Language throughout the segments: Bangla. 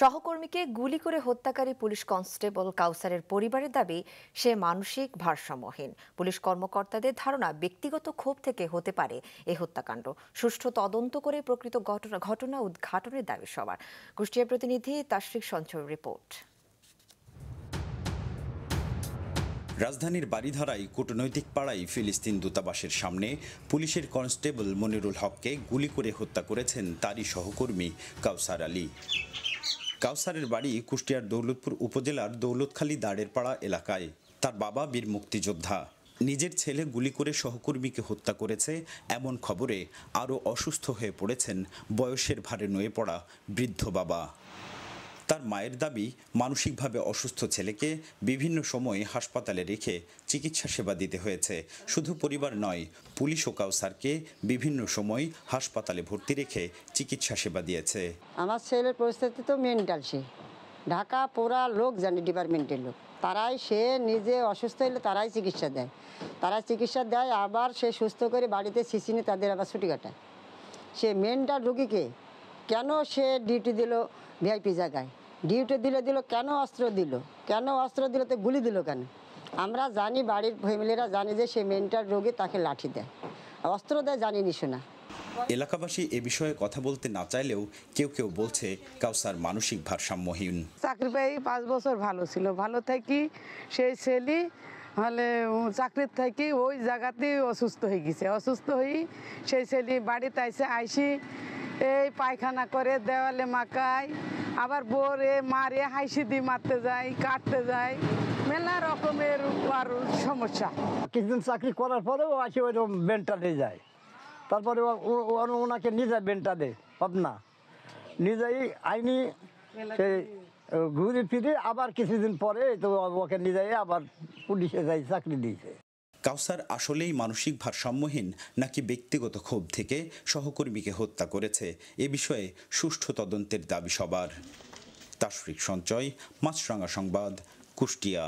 সহকর্মীকে গুলি করে হত্যাকারী পুলিশ কনস্টেবল কাউসারের পরিবারের দাবি সে মানসিক ভারসাম্যহীন। পুলিশ কর্মকর্তাদের ধারণা ব্যক্তিগত ক্ষোভ থেকে হতে পারে এই হত্যাকাণ্ড। সুষ্ঠু তদন্ত করে প্রকৃত ঘটনা উদ্ঘাটনের দাবি সবার। কুষ্টিয়া প্রতিনিধি তাশরিক সঞ্চয়ের রিপোর্ট। রাজধানীর বারিধারায় কূটনৈতিক পাড়ায় ফিলিস্তিন দূতাবাসের সামনে পুলিশের কনস্টেবল মনিরুল হককে গুলি করে হত্যা করেছেন তারই সহকর্মী কাউসার আলী। কাউসারের বাড়ি কুষ্টিয়ার দৌলতপুর উপজেলার দৌলতখালী দাঁড়ের পাড়া এলাকায়। তার বাবা বীর মুক্তিযোদ্ধা। নিজের ছেলে গুলি করে সহকর্মীকে হত্যা করেছে এমন খবরে আরও অসুস্থ হয়ে পড়েছেন বয়সের ভারে নুয়ে পড়া বৃদ্ধ বাবা। তার মায়ের দাবি, মানসিকভাবে অসুস্থ ছেলেকে বিভিন্ন সময় হাসপাতালে রেখে চিকিৎসা সেবা দিতে হয়েছে। শুধু পরিবার নয়, পুলিশ ও কাউসারকে বিভিন্ন সময় হাসপাতালে ভর্তি রেখে চিকিৎসা সেবা দিয়েছে। আমার ছেলের পরিস্থিতি তো মেন্টাল, সে ঢাকা পোড়া লোক জানে, ডিপার্টমেন্টের লোক, তারাই সে নিজে অসুস্থ হলে তারাই চিকিৎসা দেয়, আবার সে সুস্থ করে বাড়িতে সিসিনে তাদের আবার ছুটি কাটায়। সে মেন্টাল রোগীকে কেন সে ডিউটি দিল ভিআইপি জায়গায়, ডিউটি দিল কেন অস্ত্র দিল তো গুলি দিল কেন? আমরা জানি, বাড়ির ফ্যামিলিরা জানি যে সে মেন্টাল রোগী, তাকে লাঠি দেয়, অস্ত্র দেয়, জানিনি শোনা। এলাকাবাসী এ বিষয়ে কথা বলতে না চাইলেও কেউ কেউ বলছে কাউসার মানসিক ভারসাম্যহীন। চাকরি পেয়ে 5 বছর ভালো ছিল, ভালো থাকি সেই ছেলে হলে চাকরির থাকি ওই জায়গাতেই অসুস্থ হয়ে গেছে। অসুস্থ হয়ে সেই ছেলে বাড়িতে আইসি এই পায়খানা করে, দেওয়ালে মাকায়, আবার বোরে মারে, হাইসি দিয়ে মারতে যায়, কাটতে যায়, মেলা রকমের আর সমস্যা। কিছুদিন চাকরি করার পরেও আসে ওই বেন্টালে যায়, তারপরে ওনাকে নিয়ে যায় বেন্টালে, ভাবনা নিজেই আইনি সেই ঘুরে ফিরে আবার কিছুদিন পরে তো ওকে নিয়ে যায়, আবার পুলিশে যাই চাকরি দিয়েছে। কাউসার আসলেই মানসিক ভারসাম্যহীন নাকি ব্যক্তিগত ক্ষোভ থেকে সহকর্মীকে হত্যা করেছে, এ বিষয়ে সুষ্ঠু তদন্তের দাবি সবার। তাশরিক সঞ্চয়, মাছরাঙা সংবাদ, কুষ্টিয়া।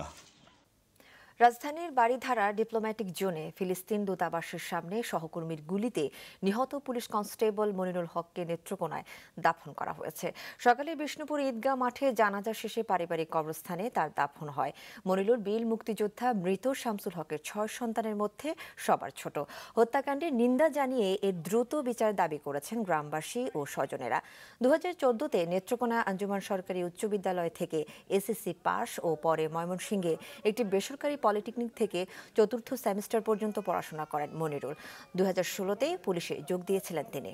রাজধানীর বারিধারা ডিপ্লোম্যাটিক জোনে ফিলিস্তিন দূতাবাসের সামনে সহকর্মীর গুলিতে নিহত পুলিশ কনস্টেবল মনিরুল হককে নেত্রকোনায় দাফন করা হয়েছে। সকালে বিষ্ণুপুর ঈদগাহ মাঠে জানাজা শেষে পারিবারিক কবরস্থানে তার দাফন হয়। মনিরুল বীর মুক্তিযোদ্ধা, মৃত শামসুল হকের 6 সন্তানের মধ্যে সবার ছোট। হত্যাকাণ্ডের নিন্দা জানিয়ে এর দ্রুত বিচার দাবি করেছেন গ্রামবাসী ও স্বজনেরা। 2014-তে নেত্রকোনা আঞ্জুমান সরকারি উচ্চ বিদ্যালয় থেকে এসএসসি পাস ও পরে ময়মনসিংহে একটি বেসরকারি পলিটেকনিক থেকে 4র্থ সেমিস্টার পর্যন্ত পড়াশোনা করেন মনিরুল। 2016-তে পুলিশে যোগ দিয়েছিলেন তিনি।